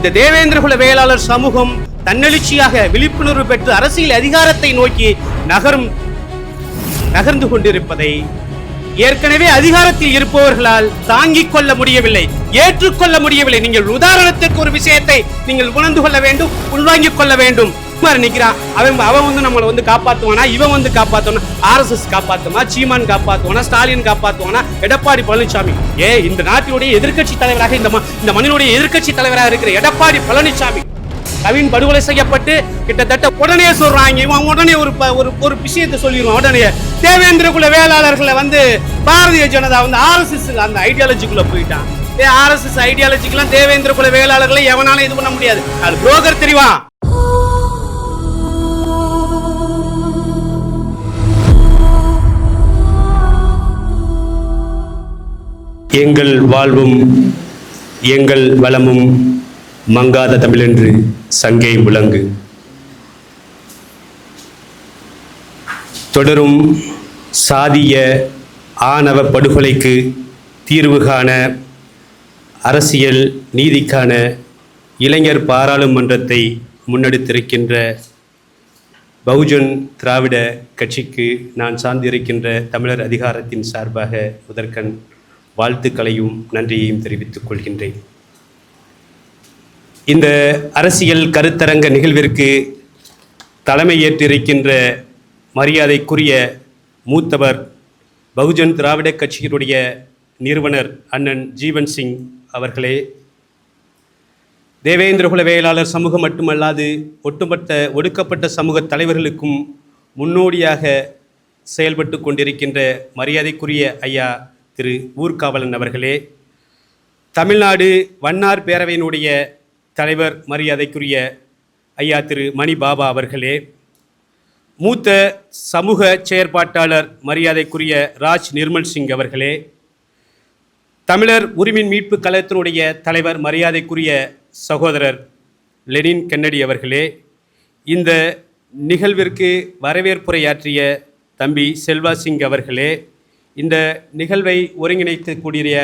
இந்த தேவேந்திரகுல வேளாளர் சமூகம் தன்னெழுச்சியாக விழிப்புணர்வு பெற்று அரசியல் அதிகாரத்தை நோக்கி நகர்ந்து கொண்டிருப்பதை ஏற்கனவே அதிகாரத்தில் இருப்பவர்களால் தாங்கிக் கொள்ள முடியவில்லை, ஏற்றுக்கொள்ள முடியவில்லை. நீங்கள் உதாரணத்திற்கு ஒரு விஷயத்தை நீங்கள் உணர்ந்து கொள்ள வேண்டும், உள்வாங்கிக் கொள்ள வேண்டும். நிக்கிறான் அவன் நம்மளை காப்பாத்துவானா, இவன் காப்பாத்துவானா, RSS காப்பாத்துமா, சீமான் காப்பாத்துவானா, ஸ்டாலின் காப்பாத்துவானா, எடப்பாடி பழனிசாமி இந்த நாட்டினுடைய எதிர்க்கட்சி தலைவராக இந்த மண்ணினுடைய எதிர்க்கட்சி தலைவராக இருக்கிற எடப்பாடி பழனிசாமி கவின் படுகொலை செய்யப்பட்டு கிட்டத்தட்ட உடனே சொல்றாங்க. இவன் உடனே ஒரு விஷயத்தை சொல்லிடுவான். உடனே தேவேந்திரகுல வேளாளர்களை பாரதிய ஜனதா RSS அந்த ஐடியாலஜிக்குள்ள போயிட்டான். RSS ஐடியாலஜிக்கெல்லாம் தேவேந்திரகுல வேளாளர்களை எவனால இது பண்ண முடியாது. அது புரோக்கர் தெரிவா. எங்கள் வாழ்வும் எங்கள் வளமும் மங்காத தமிழென்று சங்கை முழங்கு. தொடரும் சாதிய ஆணவ படுகொலைக்கு தீர்வு காண அரசியல் நீதிக்கான இளைஞர் பாராளுமன்றத்தை முன்னெடுத்திருக்கின்ற பகுஜன் திராவிட கட்சிக்கு நான் சார்ந்திருக்கின்ற தமிழர் அதிகாரத்தின் சார்பாக முதற்கண் வாழ்த்துக்களையும் நன்றியையும் தெரிவித்துக் கொள்கின்றேன். இந்த அரசியல் கருத்தரங்க நிகழ்விற்கு தலைமை ஏற்றிருக்கின்ற மரியாதைக்குரிய மூத்தவர் பகுஜன் திராவிட கட்சியினுடைய நிறுவனர் அண்ணன் ஜீவன் சிங் அவர்களே, தேவேந்திரகுல வேளாளர் சமூகம் மட்டுமல்லாது ஒட்டுமொத்த ஒடுக்கப்பட்ட சமூக தலைவர்களுக்கும் முன்னோடியாக செயல்பட்டு கொண்டிருக்கின்ற மரியாதைக்குரிய ஐயா திரு ஊர்காவலன் அவர்களே, தமிழ்நாடு வண்ணார் பேரவையினுடைய தலைவர் மரியாதைக்குரிய ஐயா திரு மணி பாபா அவர்களே, மூத்த சமூக செயற்பாட்டாளர் மரியாதைக்குரிய ராஜ் நிர்மல் சிங் அவர்களே, தமிழர் உரிமை மீட்பு கழகத்தினுடைய தலைவர் மரியாதைக்குரிய சகோதரர் லெனின் கென்னடி அவர்களே, இந்த நிகழ்விற்கு வரவேற்புரையாற்றிய தம்பி செல்வா சிங் அவர்களே, இந்த நிகழ்வை ஒருங்கிணைத்து கூடிய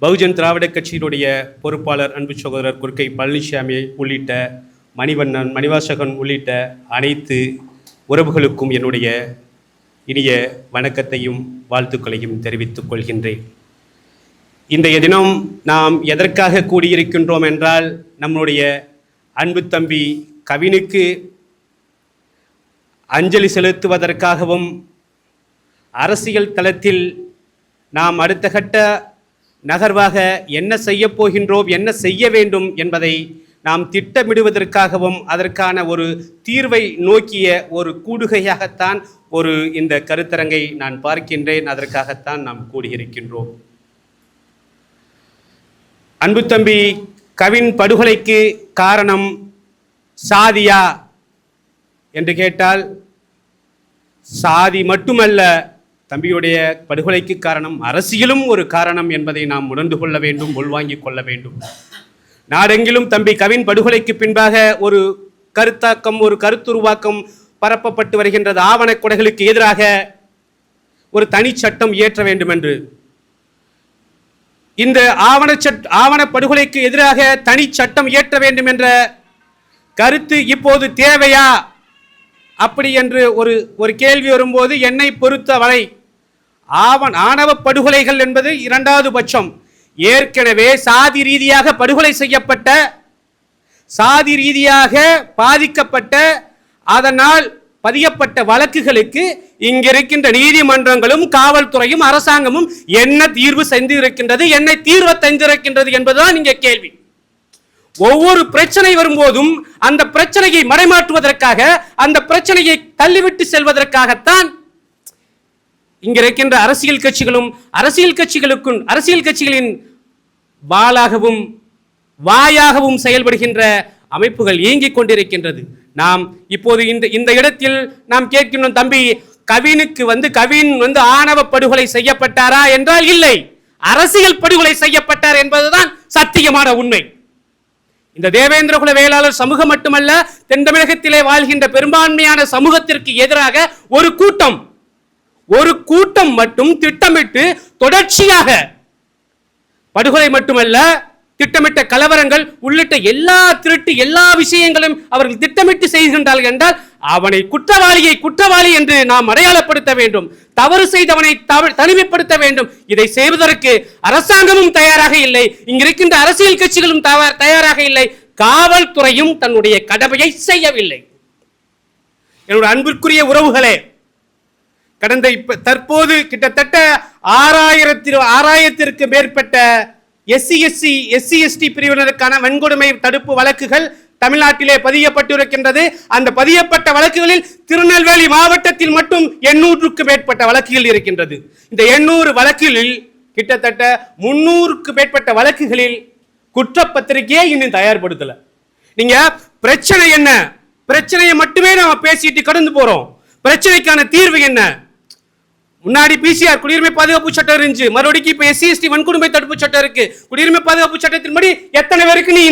பகுஜன் திராவிட கட்சியினுடைய பொறுப்பாளர் அன்பு சகோதரர் குறுக்கை பழனிசாமி உள்ளிட்ட மணிவண்ணன், மணிவாசகன் உள்ளிட்ட அனைத்து உறவுகளுக்கும் என்னுடைய இனிய வணக்கத்தையும் வாழ்த்துக்களையும் தெரிவித்துக் கொள்கின்றேன். இன்றைய தினம் நாம் எதற்காக கூடியிருக்கின்றோம் என்றால், நம்முடைய அன்பு தம்பி கவினுக்கு அஞ்சலி செலுத்துவதற்காகவும் அரசியல் தளத்தில் நாம் அடுத்த கட்ட நகர்வாக என்ன செய்ய போகின்றோம், என்ன செய்ய வேண்டும் என்பதை நாம் திட்டமிடுவதற்காகவும் அதற்கான ஒரு தீர்வை நோக்கிய ஒரு கூடுகையாகத்தான் இந்த கருத்தரங்கை நான் பார்க்கின்றேன். அதற்காகத்தான் நாம் கூடியிருக்கின்றோம். அன்பு தம்பி கவின் படுகொலைக்கு காரணம் சாதியா என்று கேட்டால், சாதி மட்டுமல்ல, தம்பியுடைய படுகொலைக்கு காரணம் அரசியலும் ஒரு காரணம் என்பதை நாம் உணர்ந்து கொள்ள வேண்டும், உள்வாங்கிக் கொள்ள வேண்டும். நாடெங்கிலும் தம்பி கவின் படுகொலைக்கு பின்பாக ஒரு கருத்தாக்கம், ஒரு கருத்துருவாக்கம் பரப்பப்பட்டு வருகின்றது. ஆவண கொலைகளுக்கு எதிராக ஒரு தனி சட்டம் இயற்ற வேண்டும் என்று. இந்த ஆவண படுகொலைக்கு எதிராக தனி சட்டம் இயற்ற வேண்டும் என்ற கருத்து இப்போது தேவையா அப்படி என்று ஒரு கேள்வி வரும்போது, என்னை பொறுத்தவரை ஆணவ படுகொலைகள் என்பது இரண்டாவது பட்சம். ஏற்கனவே சாதி ரீதியாக படுகொலை செய்யப்பட்ட, சாதி ரீதியாக பாதிக்கப்பட்ட, அதனால் பதியப்பட்ட வழக்குகளுக்கு இங்கிருக்கின்ற நீதிமன்றங்களும் காவல்துறையும் அரசாங்கமும் என்ன தீர்வு செய்திருக்கின்றது, என்ன தீர்வு தந்திருக்கின்றது என்பதுதான் இங்கே கேள்வி. ஒவ்வொரு பிரச்சனை வரும்போதும் அந்த பிரச்சனையை மறைமாற்றுவதற்காக, அந்த பிரச்சனையை தள்ளிவிட்டு செல்வதற்காகத்தான் இங்க இருக்கின்ற அரசியல் கட்சிகளும் அரசியல் கட்சிகளின் வாளாகவும் வாயாகவும் செயல்படுகின்ற அமைப்புகள் இயங்கிக் கொண்டிருக்கின்றது. நாம் இப்போது இந்த இடத்தில் நாம் கேட்கின்றோம், தம்பி கவினுக்கு கவின் ஆணவ படுகொலை செய்யப்பட்டாரா என்றால் இல்லை, அரசியல் படுகொலை செய்யப்பட்டார் என்பதுதான் சத்தியமான உண்மை. இந்த தேவேந்திரகுல வேளாளர் சமூகம் மட்டுமல்ல, தென் தமிழகத்திலே வாழ்கின்ற பெரும்பான்மையான சமூகத்திற்கு எதிராக ஒரு கூட்டம் மட்டும் திட்டமிட்டு தொடர்ச்சியாக படுகொலை மட்டுமல்ல, திட்டமிட்ட கலவரங்கள் உள்ளிட்ட எல்லா திருட்டு எல்லா விஷயங்களும் அவர்கள் திட்டமிட்டு செய்கின்றார்கள் என்றால் அவனை குற்றவாளி என்று நாம் அடையாளப்படுத்த வேண்டும். தவறு செய்தவனை தனிமைப்படுத்த வேண்டும். இதை செய்வதற்கு அரசாங்கமும் தயாராக இல்லை. இங்கிருக்கின்ற அரசியல் கட்சிகளும் தயாராக இல்லை. காவல்துறையும் தன்னுடைய கடமையை செய்யவில்லை. என்னுடைய அன்பிற்குரிய உறவுகளே, தற்போது கிட்டத்தட்ட 6000த்திற்கு மேற்பட்ட SC/ST பிரிவினருக்கான வன்கொடுமை தடுப்பு வழக்குகள் தமிழ்நாட்டிலே பதியப்பட்டிருக்கின்றது. அந்த பதியப்பட்ட வழக்குகளில் திருநெல்வேலி மாவட்டத்தில் மட்டும் 800க்கு மேற்பட்ட வழக்குகள் இருக்கின்றது. இந்த 800 வழக்குகளில் கிட்டத்தட்ட 300க்கு மேற்பட்ட வழக்குகளில் குற்றப்பத்திரிகையே இன்னும் தயார்படுத்தல. நீங்க பிரச்சனை என்ன? பிரச்சனையை மட்டுமே நாம பேசிட்டு கடந்து போறோம். பிரச்சனைக்கான தீர்வு என்ன? முன்னாடி பிசிஆர் குடியுரிமை பாதுகாப்பு சட்டம் இருந்துச்சு, மறுபடியும் இப்ப SC/ST வன்கொடுமை தடுப்பு சட்டம் இருக்கு. குடியுரிமை பாதுகாப்பு சட்டத்தின்படி எத்தனை பேருக்கு நீ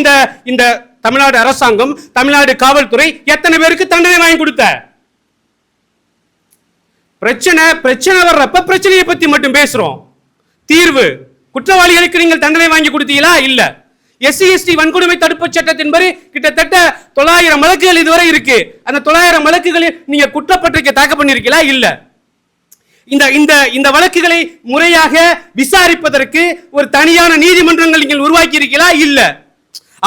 இந்த தமிழ்நாடு அரசாங்கம், தமிழ்நாடு காவல்துறை எத்தனை பேருக்கு தண்டனை வாங்கி கொடுத்த? பிரச்சனை வர்றப்ப பிரச்சனையை பத்தி மட்டும் பேசுறோம். தீர்வு, குற்றவாளிகளுக்கு நீங்கள் தண்டனை வாங்கி கொடுத்தீங்களா? இல்ல. SC/ST வன்கொடுமை தடுப்பு சட்டத்தின்படி கிட்டத்தட்ட 900 வழக்குகள் இதுவரை இருக்கு. அந்த 900 வழக்குகளில் நீங்க குற்றப்பத்திரிக்கை தாக்கல் பண்ணிருக்கீங்களா? இல்ல. இந்த வழக்குகளை முறையாக விசாரிப்பதற்கு ஒரு தனியான நீதிமன்றங்கள் நீங்கள் உருவாக்கி இருக்கீங்களா? இல்ல.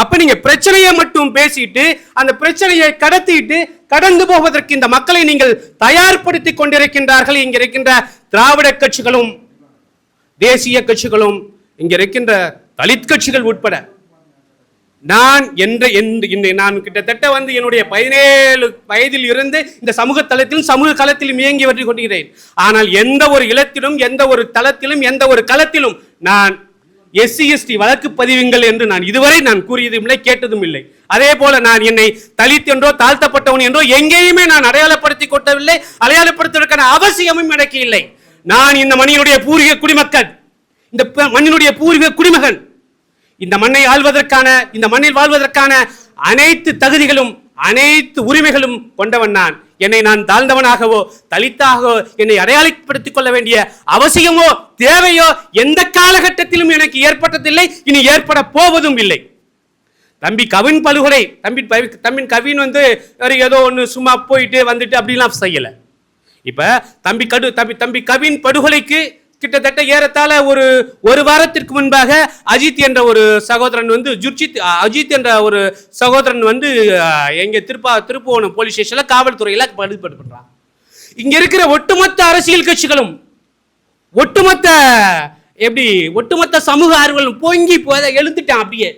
அப்ப நீங்க பிரச்சனையை மட்டும் பேசிட்டு அந்த பிரச்சனையை கடந்து போவதற்கு இந்த மக்களை நீங்கள் தயார்படுத்தி கொண்டிருக்கின்றார்கள். இங்க இருக்கின்ற திராவிட கட்சிகளும் தேசிய கட்சிகளும் இங்க இருக்கின்ற தலித் கட்சிகள் உட்பட. நான் கிட்டத்தட்ட என்னுடைய 17 வயதில் இருந்து இந்த சமூக தளத்திலும் சமூக களத்திலும் இயங்கி வந்து கொண்டிருக்கிறேன். ஆனால் எந்த ஒரு இடத்திலும் எந்த ஒரு தளத்திலும் எந்த ஒரு களத்திலும் நான் SC/ST வழக்கு பதிவுங்கள் என்று நான் இதுவரை கூறியதும் இல்லை, கேட்டதும் இல்லை. அதே போல நான் என்னை தலித் என்றோ தாழ்த்தப்பட்டவன் என்றோ எங்கேயுமே நான் அடையாளப்படுத்திக் கொள்ளவில்லை. அடையாளப்படுத்துவதற்கான அவசியமும் எனக்கு இல்லை. நான் இந்த மண்ணினுடைய பூர்வீக குடிமக்கள், இந்த மண்ணினுடைய பூர்வீக குடிமகன். இந்த மண்ணில் வாழ்வதற்கான அனைத்து தகுதிகளும் அனைத்து உரிமைகளும் கொண்டவன் நான். என்னை நான் தாழ்ந்தவனாகவோ தலித்தாகவோ என்னை அடையாளப்படுத்திக் கொள்ள வேண்டிய அவசியமோ தேவையோ எந்த காலகட்டத்திலும் எனக்கு ஏற்பட்டதில்லை, இனி ஏற்பட போவதும் இல்லை. தம்பி கவின் படுகொலை, தம்பி கவின் ஏதோ ஒன்று சும்மா போயிட்டு வந்துட்டு அப்படிலாம் செய்யல. இப்ப தம்பி கவின் படுகொலைக்கு கிட்டத்தட்ட ஏறத்தாழ ஒரு வாரத்திற்கு முன்பாக அஜித் என்ற ஒரு சகோதரன் அஜித் என்ற ஒரு சகோதரன் எங்க திருப்புவனம் போலீஸ் ஸ்டேஷன்ல காவல்துறையில பதிவு பண்றான். இங்க இருக்கிற ஒட்டுமொத்த அரசியல் கட்சிகளும் ஒட்டுமொத்த சமூக ஆர்வலும் பொங்கி எழுந்துட்டான். அப்படியே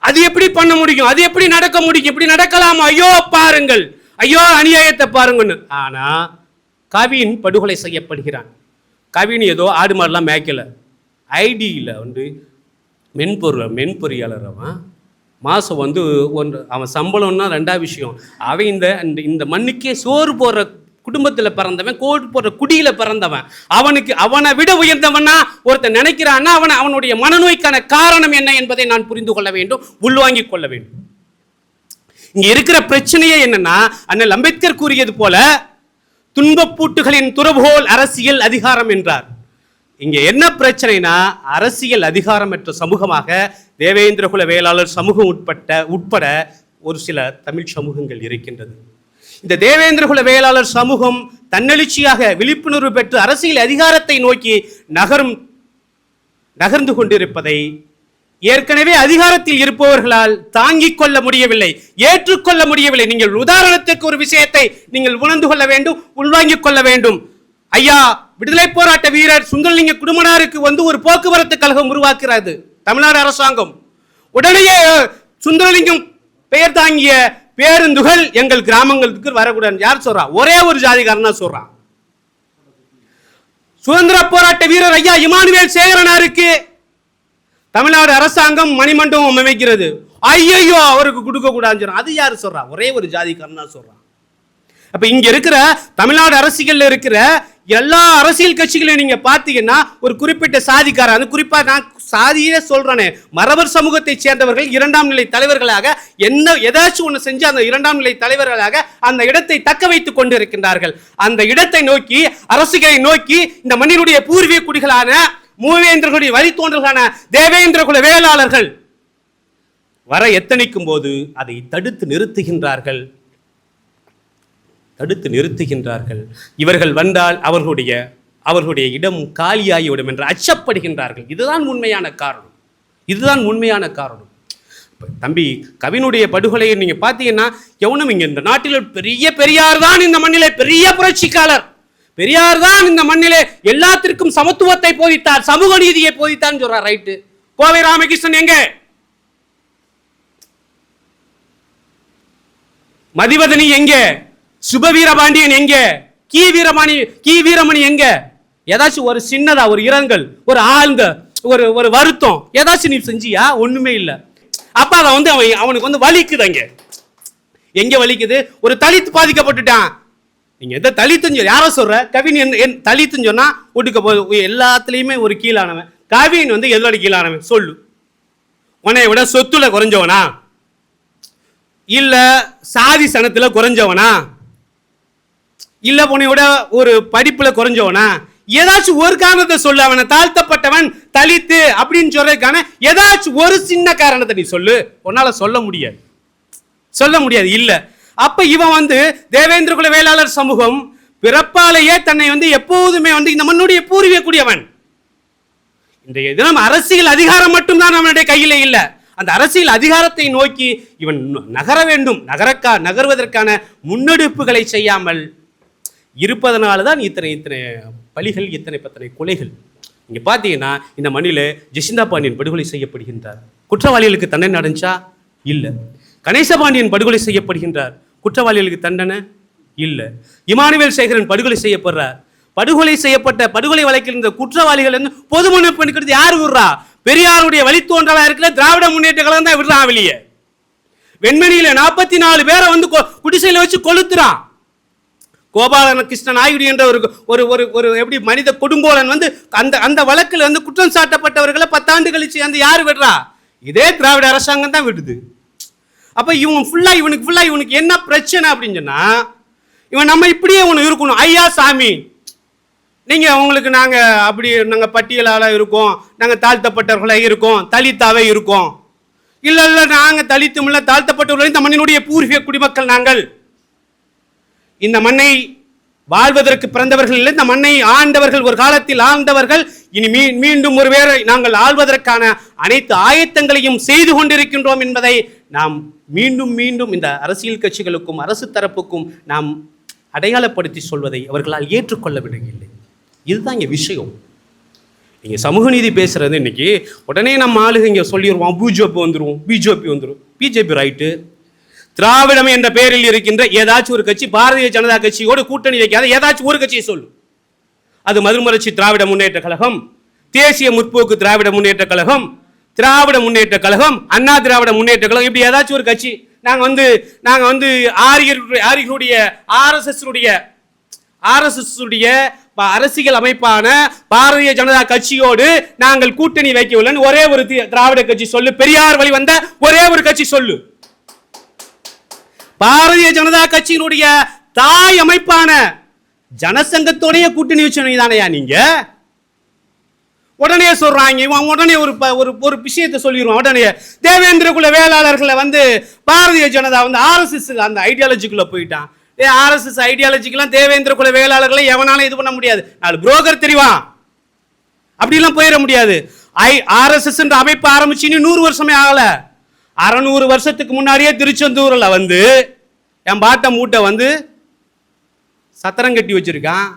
அது எப்படி பண்ண முடியும்? அது எப்படி நடக்க முடியும்? எப்படி நடக்கலாமா? ஐயோ பாருங்கள், ஐயோ அநியாயத்தை பாருங்கன்னு. ஆனா கவின் படுகொலை செய்யப்படுகிறான். கவின் ஏதோ ஆடு மாடெல்லாம் மேய்க்கல, ஐடியில் மென்பொறியாளர். அவன் மாதம் அவன் சம்பளம்னா 2வது விஷயம். அவன் இந்த மண்ணுக்கே சோறு போடுற குடும்பத்தில் பிறந்தவன், கோடு போடுற குடியில் பிறந்தவன். அவனை விட உயர்ந்தவனா ஒருத்தன் நினைக்கிறான்னா அவனுடைய மனநோய்க்கான காரணம் என்ன என்பதை நான் புரிந்து கொள்ள வேண்டும், உள்வாங்கிக் கொள்ள வேண்டும். இங்க இருக்கிற பிரச்சனையே என்னன்னா, அண்ணல் அம்பேத்கர் கூறியது போல துன்பப்பூட்டுகளின் துறவுகோல் அரசியல் அதிகாரம் என்றார். இங்க என்ன பிரச்சனைனா, அரசியல் அதிகாரமற்ற சமூகமாக தேவேந்திரகுல வேளாளர் சமூகம் உட்பட ஒரு சில தமிழ் சமூகங்கள் இருக்கின்றது. இந்த தேவேந்திரகுல வேளாளர் சமூகம் தன்னெழுச்சியாக விழிப்புணர்வு பெற்று அரசியல் அதிகாரத்தை நோக்கி நகர்ந்து கொண்டிருப்பதை ஏற்கனவே அதிகாரத்தில் இருப்பவர்களால் தாங்கிக் கொள்ள முடியவில்லை, ஏற்றுக்கொள்ள முடியவில்லை. நீங்கள் உதாரணத்திற்கு ஒரு விஷயத்தை நீங்கள் உணர்ந்து கொள்ள வேண்டும், உள்வாங்கிக் கொள்ள வேண்டும். ஐயா விடுதலை போராட்ட வீரர் சுந்தரலிங்க குடும்பனாருக்கு ஒரு போக்குவரத்து கழகம் உருவாக்குகிறது தமிழ்நாடு அரசாங்கம். உடனே சுந்தரலிங்கம் பெயர் தாங்கிய பேருந்துகள் எங்கள் கிராமங்களுக்கு வரக்கூடாது. யார் சொல்றா? ஒரே ஒரு ஜாதிகாரன் தான் சொல்றான். சுதந்திர போராட்ட வீரர் ஐயா இமானுவேல் சேகரனாருக்கு தமிழ்நாடு அரசாங்கம் மணிமண்டபம் அமைக்கிறது. ஐயோ அவருக்கு கொடுக்க கூடாதுன்னு அது யாரு சொல்றா? ஒரே ஒரு ஜாதிக்காரன் தான் சொல்றான். அப்ப இங்க இருக்கிற தமிழ்நாடு அரசியல்ல இருக்கிற எல்லா அரசியல் கட்சிகளையும் நீங்க பாத்தீங்கன்னா ஒரு குறிப்பிட்ட சாதிக்காரன், குறிப்பா நான் சாதியே சொல்றேனே, மறவர் சமூகத்தை சேர்ந்தவர்கள் 2ஆம் நிலை தலைவர்களாக ஏதாச்சும் ஒண்ணு செஞ்சு அந்த 2ஆம் நிலை தலைவர்களாக அந்த இடத்தை தக்க வைத்துக் கொண்டிருக்கின்றார்கள். அந்த இடத்தை நோக்கி, அரசுகளை நோக்கி இந்த மண்ணினுடைய பூர்வீக குடிகளான மூவேந்திரர்களுடைய வழித்தோன்றல்களான தேவேந்திரகுல வேளாளர்கள் வர எத்தனைக்கும் போது அதை தடுத்து நிறுத்துகின்றார்கள். இவர்கள் வந்தால் அவர்களுடைய இடம் காலியாகிவிடும் என்று அச்சப்படுகின்றார்கள். இதுதான் உண்மையான காரணம். தம்பி, கவினுடைய படுகொலையை நீங்க பார்த்தீங்கன்னா எவனும் இங்க இந்த நாட்டில் பெரியார் தான் இந்த மண்ணிலே பெரிய புரட்சிக்காரர், பெரியார் தான் இந்த மண்ணிலே எல்லாத்திற்கும் சமத்துவத்தை போதித்தார், சமூக நீதியை போதித்தார் சொல்றார். ரைட்டு. கோவை ராமகிருஷ்ணன் எங்க? மதிவதனி எங்க? சுபவீரபாண்டியன் எங்க? கி வீரமணி எங்க? ஏதாச்சும் ஒரு சின்னதா ஒரு இரங்கல், ஒரு ஆழ்ந்த ஒரு வருத்தம் ஏதாச்சும் நீ செஞ்சியா? ஒண்ணுமே இல்லை. அப்ப அதை வந்து அவனுக்கு வலிக்குது. எங்க வலிக்குது? ஒரு தலித்து பாதிக்கப்பட்டுட்டான். நீங்க எதை தலித்துன்னு யாரோ சொல்ற? கவின் தலித்துன்னு சொன்னா ஒட்டுக்க எல்லாத்துலயுமே ஒரு கீழானவன். கவின் எதோட கீழானவன் சொல்லு? உன்னை விட சொத்துல குறைஞ்சவனா, இல்ல சாதி சனத்துல குறைஞ்சவனா, இல்ல உன்னை விட ஒரு படிப்புல குறைஞ்சவனா? ஏதாச்சும் ஒரு காரணத்தை சொல்லு. அவனை தாழ்த்தப்பட்டவன், தலித்து அப்படின்னு சொல்றதுக்கான ஏதாச்சும் ஒரு சின்ன காரணத்தை நீ சொல்லு. உன்னால சொல்ல முடியாது. இல்ல. அப்ப இவன் தேவேந்திர குல வேளாளர் சமூகம் பிறப்பாலேயே தன்னை எப்போதுமே இந்த மண்ணுடைய பூர்வீகக்கூடியவன். இன்றைய தினம் அரசியல் அதிகாரம் மட்டும்தான் அவனுடைய கையில இல்ல. அந்த அரசியல் அதிகாரத்தை நோக்கி இவன் நகர வேண்டும். நகர்வதற்கான முன்னெடுப்புகளை செய்யாமல் இருப்பதனால்தான் இத்தனை பலிகள், இத்தனை கொலைகள். நீங்க பாத்தீங்கன்னா இந்த மண்ணில ஜெசிந்தா பாண்டியன் படுகொலை செய்யப்படுகின்றார். குற்றவாளிகளுக்கு தண்டனை அடைஞ்சா? இல்ல. கணேசபாண்டியன் படுகொலை செய்யப்படுகின்றார். குற்றவாளிகளுக்கு தண்டனை இல்ல. இமானுவேல் சேகரன் படுகொலை செய்யப்படுறார். படுகொலை வழக்கில் இருந்த குற்றவாளிகள் பொது மன்னிப்பு யார் விடுறா? பெரியாருடைய வழித்தோன்றலா இருக்கிற திராவிட முன்னேற்ற கழகம் தான் விடுறான் வெளியே. வெண்மணியில 44 பேரை குடிசையில வச்சு கொளுத்துறான். கோபாலகிருஷ்ண நாயுடு என்ற ஒரு எப்படி மனித கொடுங்கோலன் அந்த வழக்கில் குற்றம் சாட்டப்பட்டவர்களை 10 ஆண்டு கழிச்சு யாரு விடுறா? இதே திராவிட அரசாங்கம் தான் விடுது. அப்ப இவனுக்கு என்ன பிரச்சனை அப்படின்னு சொன்னா, இவன் நம்ம இப்படியே ஒண்ணு இருக்கணும். ஐயா சாமி, நீங்க உங்களுக்கு நாங்க பட்டியலால இருக்கோம், நாங்க தாழ்த்தப்பட்டவர்களா இருக்கோம், தலித்தாவே இருக்கோம். இல்ல நாங்க தலித்தும் இல்ல தாழ்த்தப்பட்டவர்கள், இந்த மண்ணினுடைய பூர்வீக குடிமக்கள் நாங்கள். இந்த மண்ணை வாழ்வதற்கு பிறந்தவர்கள் இல்லை, இந்த மண்ணை ஆண்டவர்கள், ஒரு காலத்தில் ஆண்டவர்கள். இனி மீண்டும் ஒருவேளை நாங்கள் ஆள்வதற்கான அனைத்து ஆயத்தங்களையும் செய்து கொண்டிருக்கின்றோம் என்பதை நாம் மீண்டும் இந்த அரசியல் கட்சிகளுக்கும் அரசு தரப்புக்கும் நாம் அடையாளப்படுத்தி சொல்வதை அவர்களால் ஏற்றுக்கொள்ளவில்லை. இதுதான் இங்க விஷயம். நீங்க சமூக நீதி பேசுறது இன்னைக்கு உடனே நம்ம ஆளுங்க இங்க சொல்லிடுவோம், பிஜேபி வந்துடும். BJP right. திராவிடம் என்ற பெயரில் இருக்கின்ற ஏதாச்சும் ஒரு கட்சி பாரதிய ஜனதா கட்சியோடு கூட்டணி வைக்காத ஏதாச்சும் ஒரு கட்சியை சொல்லு. அது மறுமலர்ச்சி திராவிட முன்னேற்ற கழகம், தேசிய முற்போக்கு திராவிட முன்னேற்ற கழகம், திராவிட முன்னேற்ற கழகம், அண்ணா திராவிட முன்னேற்ற கழகம், இப்படி ஏதாச்சும் ஒரு கட்சி. நாங்க ஆரியர்களுடைய ஆர்எஸ்எஸ் உடைய அரசியல் அமைப்பான பாரதிய ஜனதா கட்சியோடு நாங்கள் கூட்டணி வைக்கவில்லை ஒரே ஒரு திராவிட கட்சி சொல்லு. பெரியார் வழி வந்த ஒரே ஒரு கட்சி சொல்லு. பாரதிய ஜனதா கட்சியினுடைய தாய் அமைப்பான ஜனசங்கத்தோடைய கூட்டணி வச்சவங்க நீங்க. உடனே சொல்றாங்க, உடனே ஒரு விஷயத்தை சொல்லிடுவோம். உடனே தேவேந்திர குல வேளாளர்களை பாரதிய ஜனதா ஆர்எஸ்எஸ் அந்த ஐடியாலஜிக்குள்ள போயிட்டான். ஆர்எஸ்எஸ் ஐடியாலஜிக்கெல்லாம் தேவேந்திர குல வேளாளர்களை எவனாலும் இது பண்ண முடியாது. 4 புரோக்கர் தெரிவான், அப்படிலாம் போயிட முடியாது. ஆர்எஸ்எஸ் என்ற அமைப்பு ஆரம்பிச்சு 100 வருஷமே ஆகல. 600 வருஷத்துக்கு முன்னாடியே திருச்செந்தூர்ல என் பாட்ட மூட்டை சத்திரம் கட்டி வச்சிருக்கான்,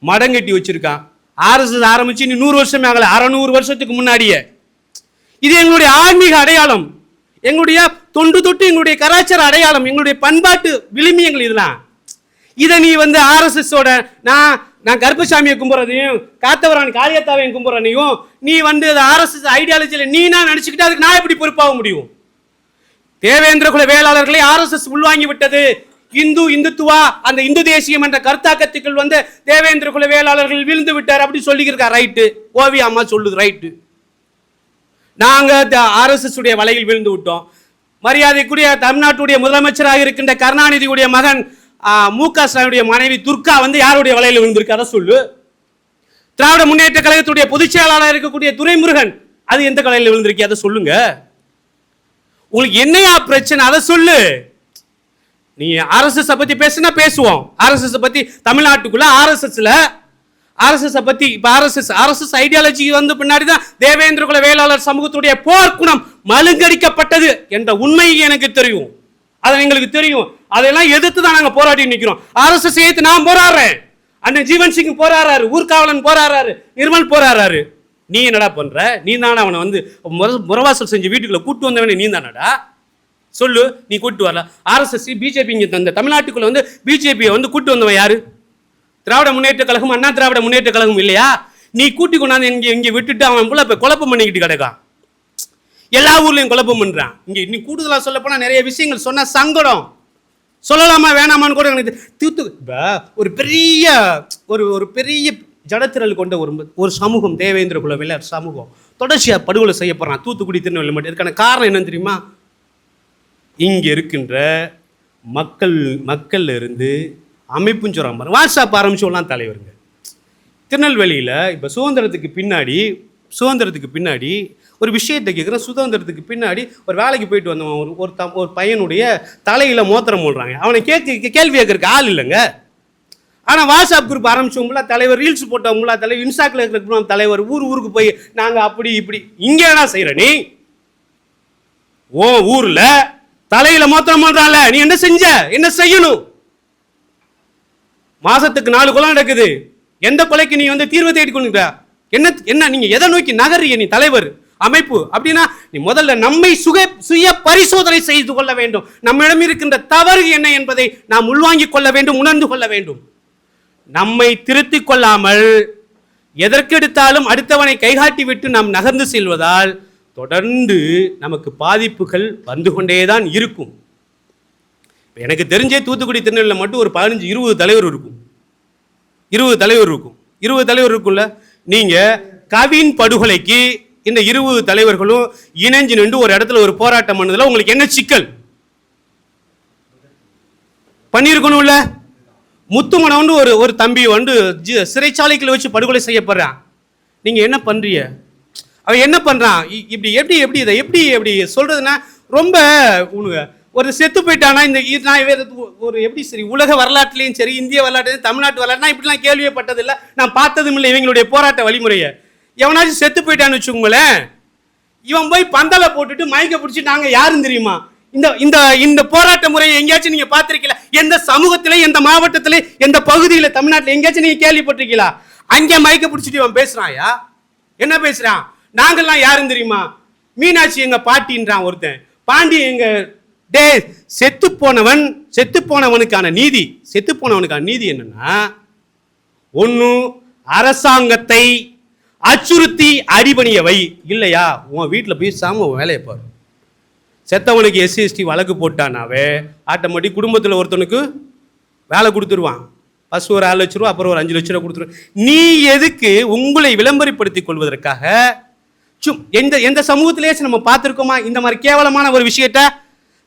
மடம் கட்டி வச்சிருக்கான். ஆர்எஸ்எஸ் ஆரம்பிச்சு 100 வருஷமே ஆகல, 600 வருஷத்துக்கு முன்னாடியே. இது எங்களுடைய ஆன்மீக அடையாளம், எங்களுடைய தொண்டு தொட்டு எங்களுடைய கலாச்சார அடையாளம், எங்களுடைய பண்பாட்டு விளிமியங்கள். இதெல்லாம் இதை நீ ஆர்எஸ்எஸோட நான் கருப்பசாமியை கும்புறதையும் காத்தவரான் காளியத்தாவையும் கும்புறனையும் நீ ஆர்எஸ்எஸ் ஐடியாலஜியில நீ நான் நினைச்சுக்கிட்டு அதுக்கு நான் எப்படி பொறுப்பாக முடியும்? தேவேந்திர குல வேளாளர்களை ஆர்எஸ்எஸ் உள்வாங்கி விட்டது. இந்துத்துவா அந்த இந்து தேசியம் என்ற கருத்தாக்கத்துக்குள் தேவேந்திர குல வேளாளர்கள் விழுந்து விட்டார் அப்படி சொல்லியிருக்கா. ரைட்டு. ஓவியா அம்மா சொல்லுது ரைட்டு. நாங்க ஆர்எஸ்எஸ் உடைய வலையில் விழுந்து விட்டோம். மரியாதைக்குரிய தமிழ்நாட்டுடைய முதலமைச்சராக இருக்கின்ற கருணாநிதியுடைய மகன் மு.க. ஸ்டாலினுடைய மனைவி துர்கா யாருடைய வலையில் விழுந்திருக்கு அதை சொல்லு. திராவிட முன்னேற்ற கழகத்துடைய பொதுச் செயலாளர் இருக்கக்கூடிய துரைமுருகன் அது எந்த கலையில் விழுந்திருக்கு அதை சொல்லுங்க. உங்களுக்கு என்னையா பிரச்சனை அதை சொல்லு. நீ ஆர்எஸ்எஸ் பத்தி பேசுனா பேசுவோம். ஆர்எஸ்எஸ் பத்தி தமிழ்நாட்டுக்குள்ள ஆர்எஸ்எஸ் பத்தி இப்ப ஆர்எஸ்எஸ் ஐடியாலஜி வந்து பின்னாடி தான் தேவேந்திர குல வேளாளர் சமூகத்துடைய போர்க்குணம் மழுங்கடிக்கப்பட்டது என்ற உண்மை எனக்கு தெரியும். அது எங்களுக்கு தெரியும். அதெல்லாம் எதிர்த்து தான் நாங்க போராடி நிக்கிறோம். ஆர்எஸ்எஸ் எதிர்த்து நான் போராடுறேன். அண்ணன் ஜீவன் சிங் போராடுறாரு, ஊர்காவலன் போராடுறாரு, நிர்மல் போராடுறாரு. நீ என்னடா பண்ற? நீ தானே அவனை வந்து முறவாசல் செஞ்சு வீட்டுக்குள்ள கூட்டு வந்தவனே நீ தானடா? சொல்லு, நீ கூட்டு வரல. ஆர்எஸ்எஸ் பிஜேபி இங்க இந்த தமிழ்நாட்டுக்குள்ள வந்து பிஜேபியை வந்து கூட்டு வந்தவன் யாரு? திராவிட முன்னேற்ற கழகம், அண்ணா திராவிட முன்னேற்ற கழகம் இல்லையா? நீ கூட்டி கொண்டாந்து இங்க விட்டுட்டு அவன் போல இப்ப குழப்பம் பண்ணிக்கிட்டு கிடக்கான். எல்லா ஊர்லயும் குழப்பம் பண்றான். இங்க இன்னும் கூடுதலா சொல்ல போனா நிறைய விஷயங்கள் சொன்னா சங்கடம். சொல்லலாமா வேணாமான்னு கூட எனக்கு தீர்த்து. ஒரு பெரிய ஒரு பெரிய ஜடத்திரல் கொண்ட ஒரு சமூகம் தேவேந்திர குல வேளாளர் சமூகம் தொடர்ச்சியா படுகொலை செய்யப்படுறான் தூத்துக்குடி, திருநெல்வேலி மட்டும். இதுக்கான காரணம் என்னன்னு தெரியுமா? இங்க இருக்கின்ற மக்கள்ல இருந்து அமைப்பும் சொல்றாங்க. வாட்ஸ்அப் ஆரம்பிச்சோம்லாம் தலைவருங்க. திருநெல்வேலியில் இப்போ சுதந்திரத்துக்கு பின்னாடி ஒரு விஷயத்தை கேட்குறேன். சுதந்திரத்துக்கு பின்னாடி ஒரு வேலைக்கு போயிட்டு வந்தவன் ஒரு பையனுடைய தலையில் மோத்திரம் போடுறாங்க. அவனை கேள்வி கேட்கறதுக்கு ஆள் இல்லைங்க. ஆனால் வாட்ஸ்அப் குரூப் ஆரம்பிச்சவங்களா தலைவர், ரீல்ஸ் போட்டவங்களா தலைவர், இன்ஸ்டாக்கில் இருக்கிற தலைவர் ஊருக்கு போய் நாங்கள் அப்படி இப்படி. இங்கே என்ன செய்கிற நீ? ஓ ஊரில் தலையில் மோத்திரம் போடுறான்ல, நீ என்ன செஞ்ச? என்ன செய்யணும்? மாசத்துக்கு 4 கொலை நடக்குது. எந்த கொலைக்கு நீ வந்து தீர்வு தேடி கொண்டு என்ன நீங்க எதை நோக்கி நகரிய? நீ தலைவர் அமைப்பு அப்படின்னா நீ முதல்ல நம்மை சுய பரிசோதனை செய்து கொள்ள வேண்டும். நம்மிடம் இருக்கின்ற தவறு என்ன என்பதை நாம் உள்வாங்கிக் கொள்ள வேண்டும், உணர்ந்து கொள்ள வேண்டும். நம்மை திருத்திக் கொள்ளாமல் எதற்கெடுத்தாலும் அடுத்தவனை கைகாட்டி விட்டு நாம் நகர்ந்து செல்வதால் தொடர்ந்து நமக்கு பாதிப்புகள் வந்து கொண்டேதான் இருக்கும். எனக்கு தெரிஞ்சே தூத்துக்குடி, திருநெல்வேலியில் மட்டும் ஒரு 15-20 தலைவர் இருக்கும். 20 தலைவர் இருக்கும்ல. நீங்க கவின் படுகொலைக்கு இந்த 20 தலைவர்களும் இணைஞ்சு நின்று ஒரு இடத்துல ஒரு போராட்டம் பண்ணதுல உங்களுக்கு என்ன சிக்கல்? பண்ணியிருக்கணும்ல. முத்துமணவன் ஒரு தம்பி வந்து சிறைச்சாலைக்குள்ள வச்சு படுகொலை செய்யப்படுறான். நீங்க என்ன பண்றீங்க? அவன் என்ன பண்றான்? இப்படி எப்படி இதை எப்படி சொல்றதுன்னா ரொம்ப ஒரு செத்து போயிட்டானா இந்த ஒரு எப்படி சரி உலக வரலாற்றுலையும் சரி, இந்திய வரலாற்று, தமிழ்நாட்டு வரலாற்றுனா இப்படிலாம் கேள்விப்பட்டதில்லை, நான் பார்த்ததும் இல்லை இவங்களுடைய போராட்ட வழிமுறையை. எவனாச்சும் செத்து போயிட்டான்னு வச்சுக்கோங்களேன், இவன் போய் பந்தலை போட்டுட்டு மயக்க பிடிச்சி நாங்கள் யாரும் தெரியுமா? இந்த போராட்ட முறையை எங்கேயாச்சும் நீங்க பார்த்திருக்கீங்களா? எந்த சமூகத்திலே, எந்த மாவட்டத்திலே, எந்த பகுதியில் தமிழ்நாட்டில் எங்கேயாச்சும் நீங்க கேள்விப்பட்டிருக்கீங்களா? அங்கே மயக்க பிடிச்சிட்டு இவன் பேசுறாயா? என்ன பேசுறான்? நாங்கள்லாம் யாரும் தெரியுமா? மீனாட்சி எங்க பாட்டின்றான் ஒருத்தன், பாண்டி எங்க. டே, செத்து போனவனுக்கான நீதி என்னன்னா, ஒன்னு அரசாங்கத்தை அச்சுறுத்தி அடிபணியவை, இல்லையா உன் வீட்டில் போய் சாம வேலையை பாரு. செத்தவனுக்கு SC/ST வழக்கு போட்டானாவே ஆட்டோமேட்டிக் குடும்பத்தில் ஒருத்தனுக்கு வேலை கொடுத்துருவான். ஃபர்ஸ்ட் ஒரு 6 லட்ச ரூபா, அப்புறம் ஒரு 5 லட்ச ரூபா கொடுத்துருவான். நீ எதுக்கு உங்களை விளம்பரப்படுத்திக் கொள்வதற்காக எந்த சமூகத்திலேயே நம்ம பார்த்துருக்கோமா இந்த மாதிரி கேவலமான ஒரு விஷயத்த?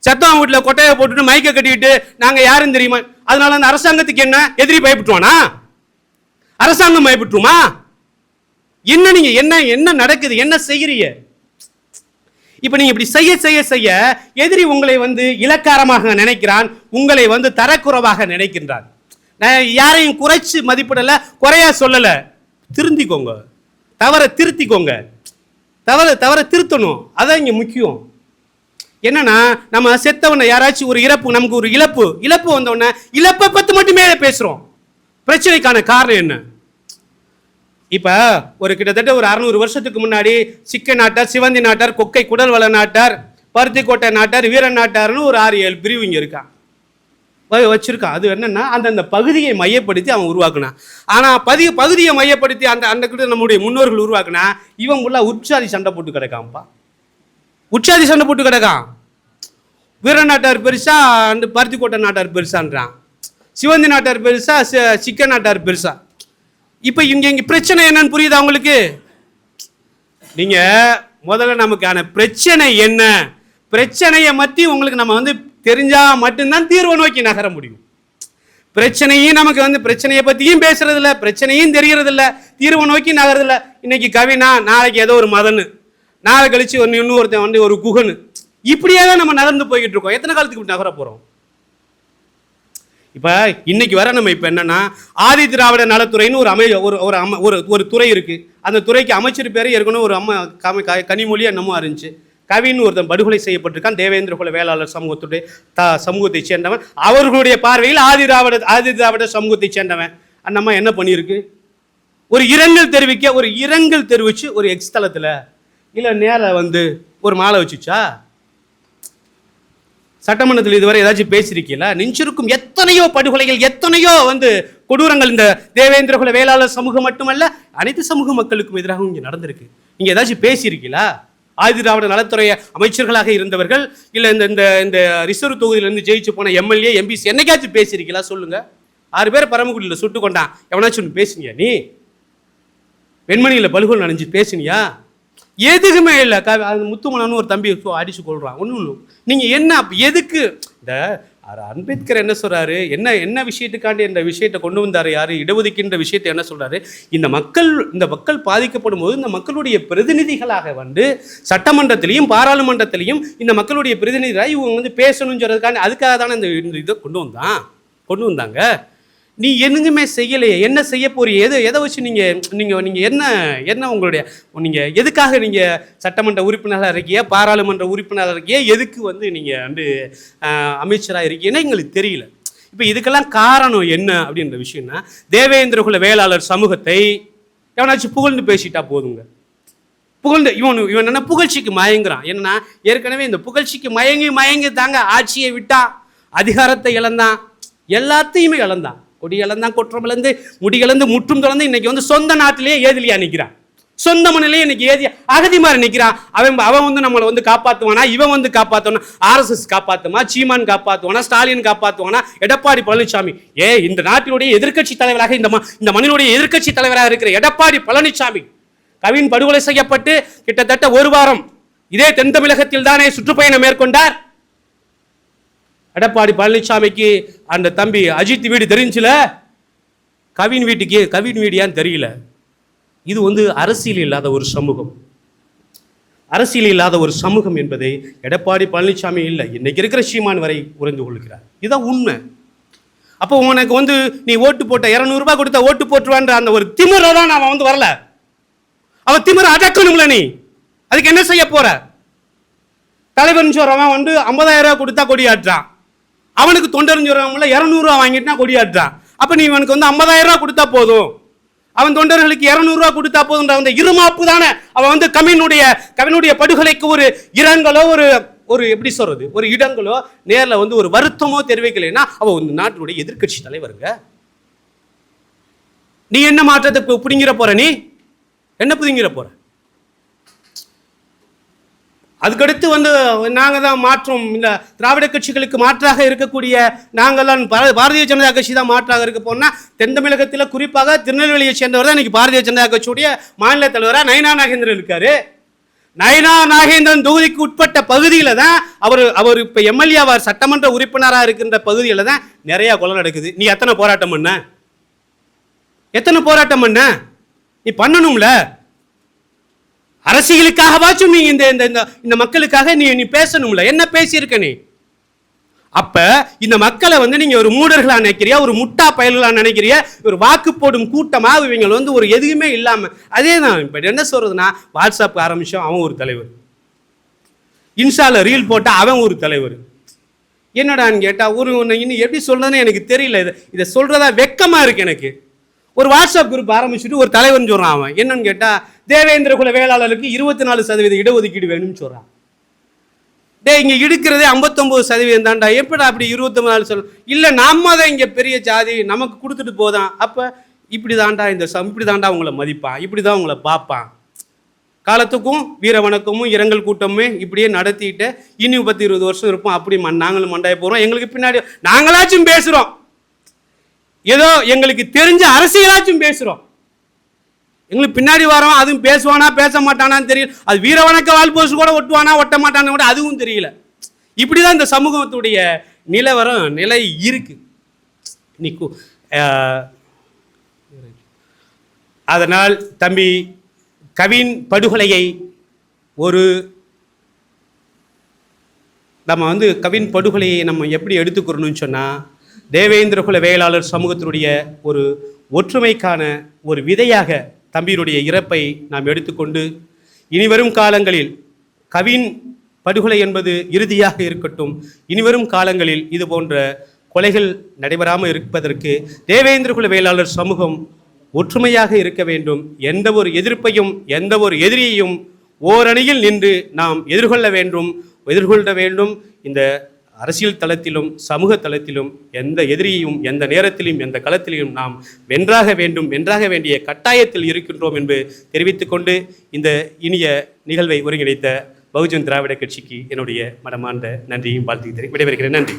செத்தவன் வீட்டில் கொட்டையை போட்டுட்டு மைக்க கட்டிட்டு நாங்க யாரும் தெரியுமா? அதனால அந்த அரசாங்கத்துக்கு என்ன எதிரி பயப்பட்டுவானா? அரசாங்கம் பயப்பட்டுமா? என்ன நீங்க என்ன நடக்குது? என்ன செய்யறீங்க? இப்ப நீங்க இப்படி செய்ய எதிரி உங்களை வந்து இலக்காரமாக நினைக்கிறான், உங்களை வந்து தரக்குறைவாக நினைக்கின்றான். நான் யாரையும் குறைச்சு மதிப்பிடல, குறையா சொல்லல. திருந்திக்கோங்க, தவறை திருத்திக்கோங்க, தவறை திருத்தணும். அதான் இங்க முக்கியம். என்னன்னா, நம்ம செத்தவனை யாராச்சும் ஒரு இறப்பு, நமக்கு ஒரு இழப்பு வந்தவொடனே இழப்பை பத்தி மட்டுமே பேசுறோம். பிரச்சனைக்கான காரணம் என்ன? இப்ப ஒரு கிட்டத்தட்ட ஒரு 600 வருஷத்துக்கு முன்னாடி சிக்க நாட்டார், சிவந்தி நாட்டார், கொக்கை குடல்வள நாட்டார், பருத்திக்கோட்டை நாட்டார், வீரன் நாட்டார்னு ஒரு 6-7 பிரிவு இங்க இருக்கான், வச்சிருக்கான். அது என்னன்னா அந்தந்த பகுதியை மையப்படுத்தி அவன் உருவாக்குனான். ஆனா பகுதியை மையப்படுத்தி அந்த கிட்ட நம்முடைய முன்னோர்கள் உருவாக்குனா இவன் உள்ள உற்சாதி சண்டை போட்டு கிடக்கான்ப்பா. உற்சாதி சண்டை போட்டு கிடக்கான். வீரன் நாட்டார் பெருசா, அந்த பருத்திக்கோட்டை நாட்டார் பெருசான்றான், சிவந்தி நாட்டார் பெருசா, சிக்க நாட்டார் பெருசா. இப்ப இங்க பிரச்சனை என்னன்னு புரியுதா உங்களுக்கு? நீங்க முதல்ல நமக்கான பிரச்சனை என்ன, பிரச்சனையை பத்தி உங்களுக்கு நம்ம வந்து தெரிஞ்சா மட்டும்தான் தீர்வை நோக்கி நகர முடியும். பிரச்சனையும் நமக்கு வந்து பிரச்சனையை பத்தியும் பேசுறது இல்லை, பிரச்சனையும் தெரியறது இல்லை, தீர்வை நோக்கி நகர்றது இல்லை. இன்னைக்கு கவினா, நாளைக்கு ஏதோ ஒரு மதனு, நாளை கழிச்சு இன்னொருத்தன் வந்து ஒரு குகனு. இப்படியே தான் நம்ம நகர்ந்து போய்கிட்டு இருக்கோம். எத்தனை காலத்துக்கு இப்படி நகர போறோம்? இப்ப இன்னைக்கு வர நம்ம இப்ப என்னன்னா, ஆதி திராவிட நலத்துறைன்னு ஒரு துறை இருக்கு. அந்த துறைக்கு அமைச்சர் பேரு ஏற்கனவே ஒரு அம்மா கனிமொழி என்னமோ இருந்துச்சு. கவின் ஒருத்தன் படுகொலை செய்யப்பட்டிருக்கான். தேவேந்திர குல வேளாளர் சமூகத்தை சேர்ந்தவன். அவர்களுடைய பார்வையில் ஆதி திராவிட சமூகத்தை சேர்ந்தவன். அந்த அம்மா என்ன பண்ணியிருக்கு? ஒரு இரங்கல் தெரிவிச்சு ஒரு எக்ஸ் தளத்துல இல்ல நேர வந்து ஒரு மாலை வச்சுச்சா? சட்டமன்றத்தில் இதுவரை ஏதாச்சும் பேசியிருக்கீங்களா? நெஞ்சிருக்கும் எத்தனையோ படுகொலைகள், எத்தனையோ வந்து கொடூரங்கள் இந்த தேவேந்திர குல வேளாளர் சமூகம் மட்டுமல்ல, அனைத்து சமூக மக்களுக்கும் எதிராக இங்கே நடந்திருக்கு. நீங்க ஏதாச்சும் பேசியிருக்கீங்களா? ஆதி திராவிட நலத்துறை அமைச்சர்களாக இருந்தவர்கள் இல்ல இந்த ரிசர்வ் தொகுதியிலிருந்து ஜெயிச்சு போன எம்எல்ஏ எம்பிசி என்னைக்காச்சும் பேசியிருக்கீங்களா? சொல்லுங்க. 6 பேர் பரமக்குடியில் சுட்டு கொண்டான், எவனாச்சும் பேசுனியா? நீ வெண்மணியில் படுகொலை நடந்துச்சு பேசுனியா? எதுக்குமே இல்லை. முத்துமலான்னு ஒரு தம்பி அடிச்சு கொள்றான். ஒன்றும் நீங்க என்ன எதுக்கு? இந்த அம்பேத்கர் என்ன சொல்றாரு? என்ன விஷயத்துக்காண்டி இந்த விஷயத்தை கொண்டு வந்தாரு? யாரு இடஒதுக்கின்ற விஷயத்தை என்ன சொல்றாரு? இந்த மக்கள் பாதிக்கப்படும் போது இந்த மக்களுடைய பிரதிநிதிகளாக வந்து சட்டமன்றத்திலையும் பாராளுமன்றத்திலையும் இந்த மக்களுடைய பிரதிநிதிகளாக இவங்க வந்து பேசணும்னு சொல்றதுக்காண்டி அதுக்காக தானே இந்த இதை கொண்டு வந்தாங்க. நீ என்னங்குமே செய்யலையே, என்ன செய்ய போறீங்க? எதை வச்சு நீங்க என்ன உங்களுடைய நீங்க எதுக்காக நீங்க சட்டமன்ற உறுப்பினராக இருக்கீங்க, பாராளுமன்ற உறுப்பினராக இருக்கீங்க, எதுக்கு வந்து நீங்க வந்து அமைச்சராக இருக்கீங்கன்னா எங்களுக்கு தெரியல. இப்போ இதுக்கெல்லாம் காரணம் என்ன அப்படின்ற விஷயம்னா, தேவேந்திர குல வேளாளர் சமூகத்தை எவனாச்சும் புகழ்ந்து பேசிட்டா போதுங்க. புகழ்ந்து இவன் என்ன புகழ்ச்சிக்கு மயங்குறான். என்னன்னா ஏற்கனவே இந்த புகழ்ச்சிக்கு மயங்கி தாங்க ஆட்சியை விட்டான், அதிகாரத்தை இழந்தான், எல்லாத்தையுமே இழந்தான். கொடி இழந்தான், கொற்றம் இழந்து, முடி இழந்து, முற்றும் தொடர்ந்து இன்னைக்கு வந்து சொந்த நாட்டிலேயே ஏதிலியா நிற்கிறான். சொந்த மண்ணிலேயே இன்னைக்கு ஏதியா அகதி மாதிரி நிற்கிறான். அவன் வந்து நம்மளை வந்து காப்பாற்றுவானா? இவன் வந்து காப்பாற்றுவானா? RSS காப்பாற்றுமா? சீமான் காப்பாற்றுவானா? ஸ்டாலின் காப்பாற்றுவானா? எடப்பாடி பழனிசாமி இந்த நாட்டினுடைய எதிர்க்கட்சி தலைவராக இந்த மண்ணினுடைய எதிர்க்கட்சி தலைவராக இருக்கிற எடப்பாடி பழனிசாமி கவின் படுகொலை செய்யப்பட்டு கிட்டத்தட்ட 1 வாரம் இதே தென் தமிழகத்தில் தானே சுற்றுப்பயணம் மேற்கொண்டார். எடப்பாடி பழனிசாமிக்கு அந்த தம்பி அஜித் வீடு தெரிஞ்சுல, கவின் வீடு ஏன் தெரியல? இது வந்து அரசியல் இல்லாத ஒரு சமூகம் என்பதை எடப்பாடி பழனிசாமி இல்லை, இன்னைக்கு இருக்கிற சீமான் வரை உறைந்து கொள்கிறார். இதுதான் உண்மை. அப்போ உனக்கு வந்து நீ ஓட்டு போட்ட 200 ரூபாய் கொடுத்த ஓட்டு போட்டுருவான்ற அந்த ஒரு திமிரை தான் அவன் வந்து வரல. அவன் திமிரை அடக்கணும்ல. நீ அதுக்கு என்ன செய்ய போற? தலைவர்னு சொல்றவன் வந்து 50,000 ரூபாய் கொடுத்தா கொடியாற்றான். அவனுக்கு தொண்டர்னு சொல்றவங்கள 200 ரூபா வாங்கிட்டுனா கொடியாற்றான். அப்ப நீ இவனுக்கு வந்து 50,000 ரூபாய் கொடுத்தா போதும், அவன் தொண்டர்களுக்கு 200 ரூபாய் கொடுத்தா போதும். அந்த இருமாப்பு தானே அவன் வந்து கவினுடைய படுகொலைக்கு ஒரு இரங்கலோ ஒரு எப்படி சொல்றது, ஒரு இடங்களோ நேரில் வந்து ஒரு வருத்தமோ தெரிவிக்கலைன்னா அவன் இந்த நாட்டினுடைய எதிர்க்கட்சி தலைவருங்க. நீ என்ன மாற்றத்தை புடிங்கிற போற? நீ என்ன புதிங்கிற போற? அதுக்கடுத்து வந்து நாங்கள் தான் மாற்றம், இந்த திராவிட கட்சிகளுக்கு மாற்றாக இருக்கக்கூடிய நாங்கள்லாம் பாரதிய ஜனதா கட்சி தான் மாற்றாக இருக்க போனால், தென் தமிழகத்தில் குறிப்பாக திருநெல்வேலியை சேர்ந்தவர் தான் இன்னைக்கு பாரதிய ஜனதா கட்சியுடைய மாநில தலைவராக நயினா நாகேந்திரன் இருக்காரு. நயினா நாகேந்திரன் தொகுதிக்கு உட்பட்ட பகுதியில் தான் அவர் இப்போ எம்எல்ஏ ஆவார், சட்டமன்ற உறுப்பினராக இருக்கின்ற பகுதியில் தான் நிறைய கொலை நடக்குது. நீ எத்தனை போராட்டம் பண்ண? நீ பண்ணணும்ல. அரசியலுக்காகவாச்சும் நீ இந்த மக்களுக்காக நீ பேசணும்ல. என்ன பேசியிருக்க நீ? அப்ப இந்த மக்களை வந்து நீங்க ஒரு மூடர்களா நினைக்கிறியா, ஒரு முட்டா பயல்களா நினைக்கிறியா, ஒரு வாக்கு போடும் கூட்டமா இவங்க வந்து ஒரு எதுவுமே இல்லாம. அதே தான் இப்ப என்ன சொல்றதுன்னா, வாட்ஸ்அப் ஆரம்பிச்சோம் அவன் ஒரு தலைவர், இன்ஸ்டால ரீல் போட்டா அவன் ஒரு தலைவர். என்னடான்னு கேட்டா இன்னும் எப்படி சொல்றதுன்னு எனக்கு தெரியல. இதை சொல்றதா வெக்கமா இருக்கு எனக்கு. ஒரு வாட்ஸ்அப் குரூப் ஆரம்பிச்சுட்டு ஒரு தலைவர்னு சொல்றான். அவன் என்னன்னு கேட்டா, தேவேந்திர குல வேளாளருக்கு 24% இடஒதுக்கீடு வேணும்னு சொல்றான். இங்க இருக்கிறதே 59% தான்டா, எப்படா அப்படி 24 சொல்ல? இல்ல நாம தான் இங்க பெரிய ஜாதி, நமக்கு கொடுத்துட்டு போதான். அப்ப இப்படிதான்டா இப்படிதான்டா உங்களை மதிப்பான், இப்படிதான் உங்களை பார்ப்பான். காலத்துக்கும் வீர வணக்கமும் இரங்கல் கூட்டமுமே இப்படியே நடத்திட்டு இனி 10-20 வருஷம் இருப்போம். அப்படி நாங்களும் மண்டாய போறோம். எங்களுக்கு பின்னாடி நாங்களாச்சும் பேசுறோம், ஏதோ எங்களுக்கு தெரிஞ்ச அரசியலாச்சும் பேசுறோம். எங்களுக்கு பின்னாடி வரோம், அதுவும் பேசுவானா பேச மாட்டானான்னு தெரியல. அது வீர வணக்க வால்போஸ்ட் கூட ஒட்டுவானா ஒட்ட மாட்டான்னு கூட அதுவும் தெரியல. இப்படிதான் இந்த சமூகத்துடைய நிலை இருக்கு. அதனால் தம்பி கவின் படுகொலையை ஒரு நம்ம கவின் படுகொலையை நம்ம எப்படி எடுத்துக்கிறோம்னு சொன்னால், தேவேந்திர குல வேளாளர் சமூகத்தினுடைய ஒரு ஒற்றுமைக்கான ஒரு விதையாக தம்பியினுடைய இறப்பை நாம் எடுத்துக்கொண்டு, இனிவரும் காலங்களில் கவின் படுகொலை என்பது இறுதியாக இருக்கட்டும், இனிவரும் காலங்களில் இது போன்ற கொலைகள் நடைபெறாமல் இருப்பதற்கு தேவேந்திர குல வேளாளர் சமூகம் ஒற்றுமையாக இருக்க வேண்டும். எந்த ஒரு எதிர்ப்பையும் எந்த ஒரு எதிரியையும் ஓரணியில் நின்று நாம் எதிர்கொள்ள வேண்டும். இந்த அரசியல் தளத்திலும் சமூக தளத்திலும் எந்த எதிரியையும் எந்த நேரத்திலும் எந்த களத்திலும் நாம் வென்றாக வேண்டிய கட்டாயத்தில் இருக்கின்றோம் என்று தெரிவித்துக்கொண்டு, இந்த இனிய நிகழ்வை ஒருங்கிணைத்த பகுஜன் திராவிட கட்சிக்கு என்னுடைய மனமார்ந்த நன்றியும் வாழ்த்து விடைபெறுகிறேன். நன்றி.